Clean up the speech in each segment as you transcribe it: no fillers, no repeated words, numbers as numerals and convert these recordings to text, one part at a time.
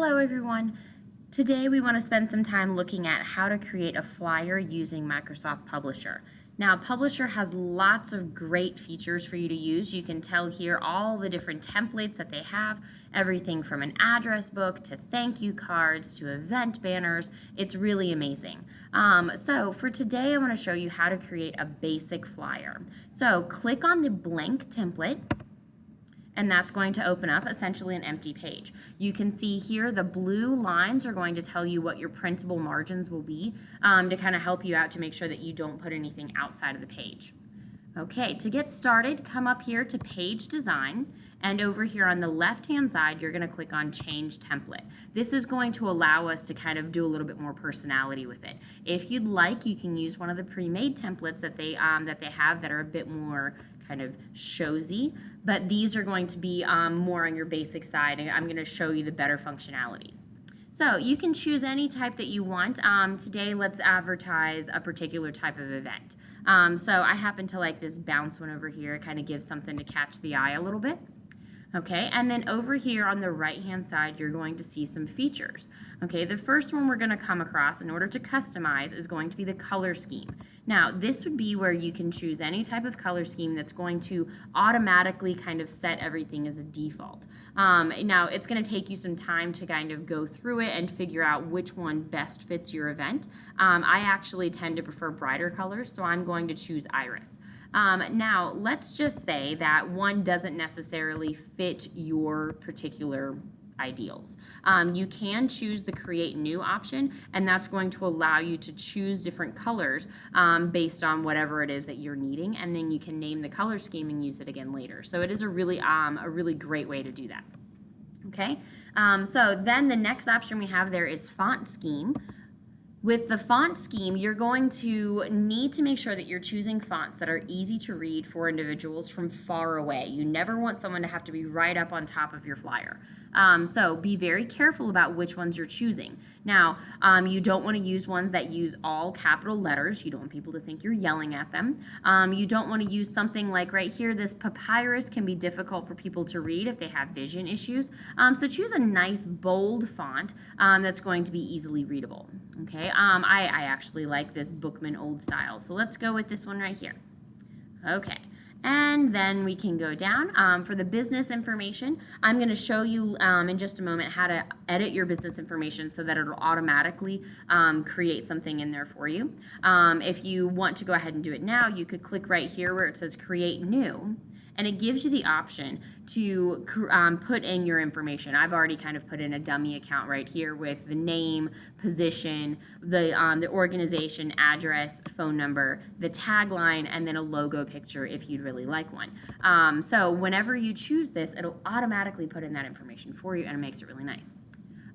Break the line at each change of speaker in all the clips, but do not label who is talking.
Hello everyone. Today we want to spend some time looking at how to create a flyer using Microsoft Publisher. Now Publisher has lots of great features for you to use. You can tell here all the different templates that they have, everything from an address book to thank you cards to event banners. It's really amazing. So for today I want to show you how to create a basic flyer. So click on the blank template, and that's going to open up essentially an empty page. You can see here the blue lines are going to tell you what your printable margins will be to kind of help you out to make sure that you don't put anything outside of the page. Okay, to get started, come up here to Page Design, and over here on the left-hand side, you're going to click on Change Template. This is going to allow us to kind of do a little bit more personality with it. If you'd like, you can use one of the pre-made templates that they have that are a bit more kind of showsy, but these are going to be more on your basic side, and I'm going to show you the better functionalities. So you can choose any type that you want. Today, let's advertise a particular type of event. So I happen to like this bounce one over here. It kind of gives something to catch the eye a little bit. Okay, and then over here on the right-hand side, you're going to see some features. Okay, the first one we're going to come across in order to customize is going to be the color scheme. Now, this would be where you can choose any type of color scheme that's going to automatically kind of set everything as a default. Now, it's going to take you some time to kind of go through it and figure out which one best fits your event. I actually tend to prefer brighter colors, so I'm going to choose Iris. Now, let's just say that one doesn't necessarily fit your particular ideals. You can choose the Create New option, and that's going to allow you to choose different colors based on whatever it is that you're needing, and then you can name the color scheme and use it again later. So it is a really great way to do that. Okay, so then the next option we have there is Font Scheme. With the font scheme, you're going to need to make sure that you're choosing fonts that are easy to read for individuals from far away. You never want someone to have to be right up on top of your flyer. So be very careful about which ones you're choosing. Now, you don't want to use ones that use all capital letters. You don't want people to think you're yelling at them. You don't want to use something like right here, this papyrus can be difficult for people to read if they have vision issues. So choose a nice bold font that's going to be easily readable. Okay, I actually like this Bookman Old Style, so let's go with this one right here. Okay, and then we can go down. For the business information, I'm going to show you in just a moment how to edit your business information so that it'll automatically create something in there for you. If you want to go ahead and do it now, you could click right here where it says Create New, and it gives you the option to put in your information. I've already kind of put in a dummy account right here with the name, position, the organization, address, phone number, the tagline, and then a logo picture if you'd really like one. So whenever you choose this, it'll automatically put in that information for you, and it makes it really nice.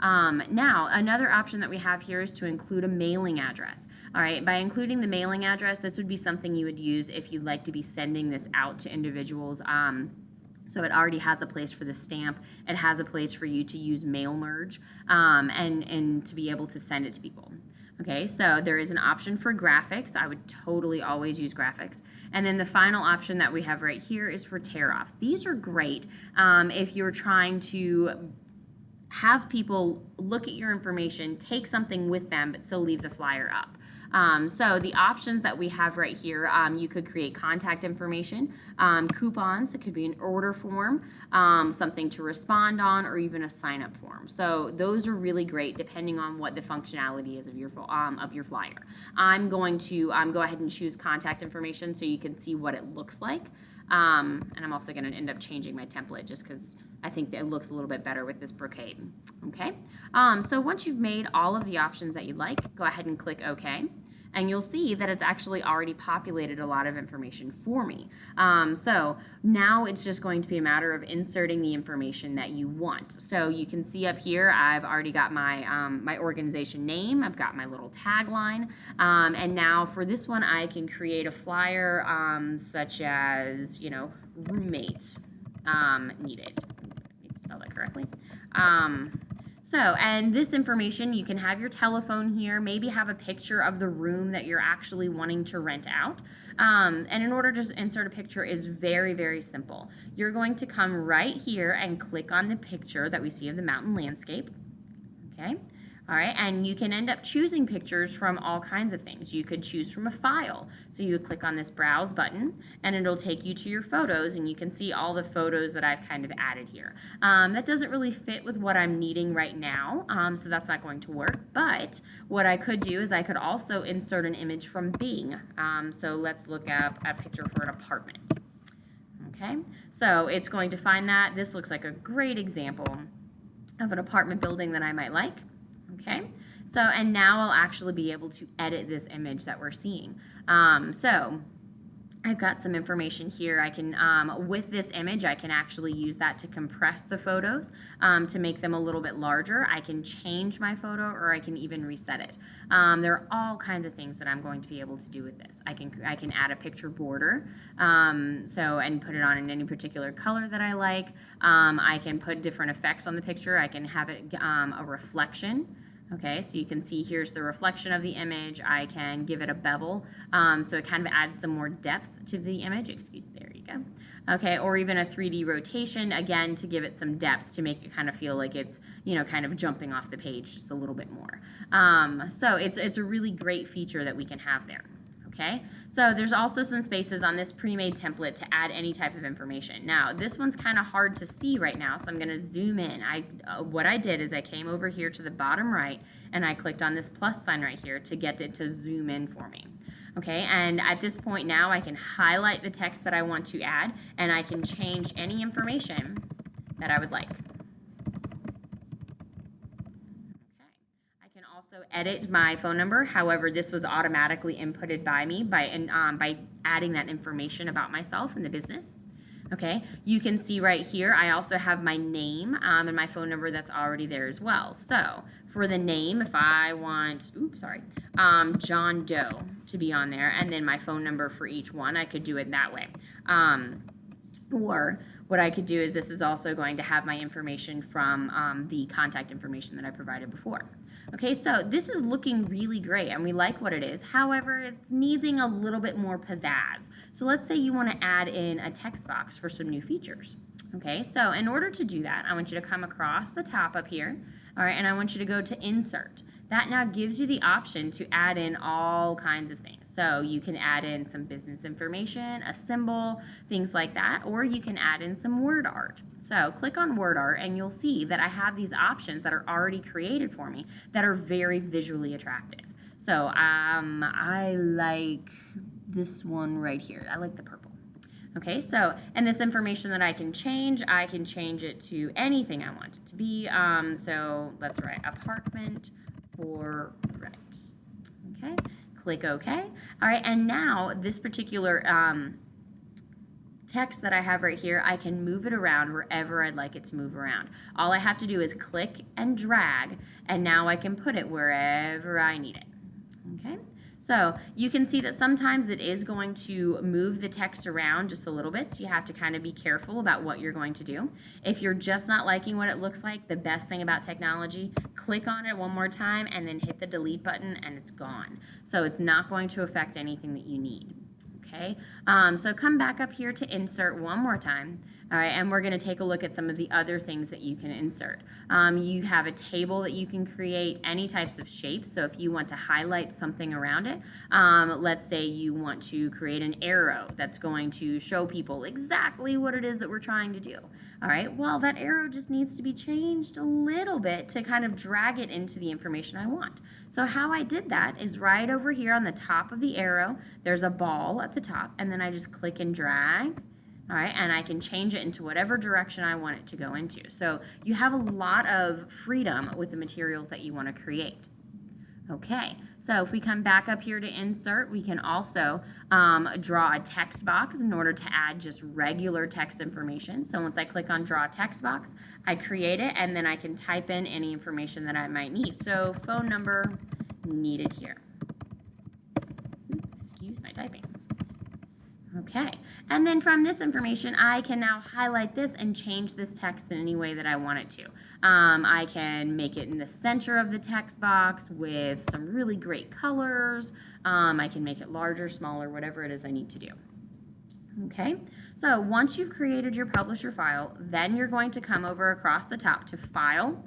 Now, another option that we have here is to include a mailing address. All right, by including the mailing address, this would be something you would use if you'd like to be sending this out to individuals. So it already has a place for the stamp. It has a place for you to use mail merge and to be able to send it to people. Okay, so there is an option for graphics. I would totally always use graphics. And then the final option that we have right here is for tear-offs. These are great if you're trying to have people look at your information, take something with them, but still leave the flyer up. So the options that we have right here, you could create contact information, coupons, it could be an order form, something to respond on, or even a sign-up form. So those are really great depending on what the functionality is of your flyer. I'm going to go ahead and choose contact information so you can see what it looks like. And I'm also going to end up changing my template just because I think that it looks a little bit better with this brocade. Okay, so once you've made all of the options that you'd like, go ahead and click OK. And you'll see that it's actually already populated a lot of information for me. So now it's just going to be a matter of inserting the information that you want. So you can see up here, I've already got my, my organization name, I've got my little tagline, and now for this one, I can create a flyer such as, you know, roommate needed. I need to spell that correctly. And this information, you can have your telephone here, maybe have a picture of the room that you're actually wanting to rent out. And in order to insert a picture is very, very simple. You're going to come right here and click on the picture that we see of the mountain landscape. Okay. All right, and you can end up choosing pictures from all kinds of things. You could choose from a file. So you would click on this browse button and it'll take you to your photos, and you can see all the photos that I've kind of added here. That doesn't really fit with what I'm needing right now, so that's not going to work. But what I could do is I could also insert an image from Bing. So let's look up a picture for an apartment. Okay, so it's going to find that. This looks like a great example of an apartment building that I might like. Okay, so and now I'll actually be able to edit this image that we're seeing. So I've got some information here. I can, with this image, I can actually use that to compress the photos to make them a little bit larger. I can change my photo, or I can even reset it. There are all kinds of things that I'm going to be able to do with this. I can add a picture border, and put it on in any particular color that I like. I can put different effects on the picture. I can have it a reflection. Okay, so you can see here's the reflection of the image. I can give it a bevel, so it kind of adds some more depth to the image. There you go. Okay, or even a 3D rotation, again, to give it some depth, to make it kind of feel like it's, kind of jumping off the page just a little bit more. So it's a really great feature that we can have there. Okay, so there's also some spaces on this pre-made template to add any type of information. Now, this one's kind of hard to see right now, so I'm going to zoom in. What I did is I came over here to the bottom right, and I clicked on this plus sign right here to get it to zoom in for me. Okay, and at this point now, I can highlight the text that I want to add, and I can change any information that I would like. Also edit my phone number. However, this was automatically inputted by me by adding that information about myself and the business. Okay, you can see right here I also have my name and my phone number that's already there as well. So for the name, if I want, John Doe to be on there, and then my phone number for each one, I could do it that way. Or what I could do is this is also going to have my information from the contact information that I provided before. Okay, so this is looking really great and we like what it is. However, it's needing a little bit more pizzazz. So let's say you want to add in a text box for some new features. Okay, so in order to do that, I want you to come across the top up here, all right, and I want you to go to Insert. That now gives you the option to add in all kinds of things. So you can add in some business information, a symbol, things like that, or you can add in some word art. So click on word art and you'll see that I have these options that are already created for me that are very visually attractive. So I like this one right here. I like the purple. Okay, so, and this information that I can change it to anything I want it to be. So let's write apartment for rent. Okay, click OK. All right, and now this particular text that I have right here, I can move it around wherever I'd like it to move around. All I have to do is click and drag, and now I can put it wherever I need it. Okay, so you can see that sometimes it is going to move the text around just a little bit, so you have to kind of be careful about what you're going to do. If you're just not liking what it looks like, the best thing about technology, click on it one more time and then hit the delete button and it's gone. So it's not going to affect anything that you need. Okay, so come back up here to insert one more time. All right, and we're going to take a look at some of the other things that you can insert. You have a table that you can create any types of shapes. So if you want to highlight something around it, let's say you want to create an arrow that's going to show people exactly what it is that we're trying to do. All right, well, that arrow just needs to be changed a little bit to kind of drag it into the information I want. So how I did that is right over here on the top of the arrow, there's a ball at the top, and then I just click and drag. All right, and I can change it into whatever direction I want it to go into. So you have a lot of freedom with the materials that you want to create. Okay, so if we come back up here to insert, we can also draw a text box in order to add just regular text information. So once I click on draw text box, I create it, and then I can type in any information that I might need. So phone number needed here. Excuse my typing. Okay, and then from this information, I can now highlight this and change this text in any way that I want it to. I can make it in the center of the text box with some really great colors. I can make it larger, smaller, whatever it is I need to do. Okay, so once you've created your publisher file, then you're going to come over across the top to File,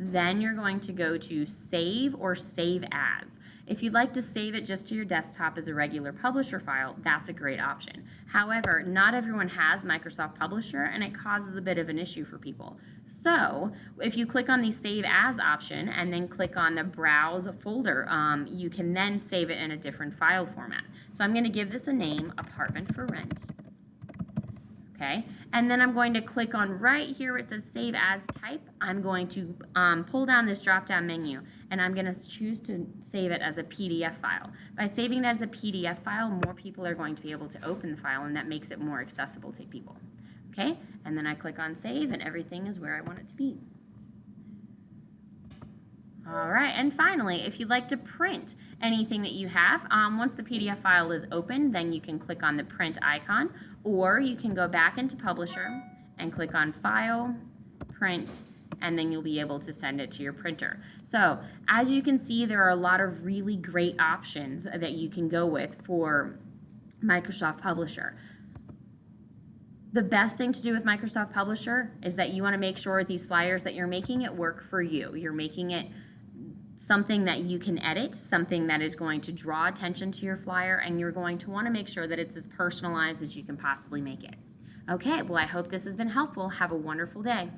Then you're going to go to Save or Save As. If you'd like to save it just to your desktop as a regular Publisher file, that's a great option. However, not everyone has Microsoft Publisher, and it causes a bit of an issue for people. So if you click on the Save As option and then click on the Browse folder, you can then save it in a different file format. So I'm going to give this a name, Apartment for Rent. Okay, and then I'm going to click on right here where it says Save As Type. I'm going to pull down this drop-down menu, and I'm going to choose to save it as a PDF file. By saving it as a PDF file, more people are going to be able to open the file, and that makes it more accessible to people. Okay, and then I click on Save, and everything is where I want it to be. All right, and finally, if you'd like to print anything that you have, once the PDF file is open, then you can click on the print icon, or you can go back into Publisher and click on File, Print, and then you'll be able to send it to your printer. So, as you can see, there are a lot of really great options that you can go with for Microsoft Publisher. The best thing to do with Microsoft Publisher is that you want to make sure these flyers that you're making it work for you. You're making it something that you can edit, something that is going to draw attention to your flyer, and you're going to want to make sure that it's as personalized as you can possibly make it. Okay, well, I hope this has been helpful. Have a wonderful day.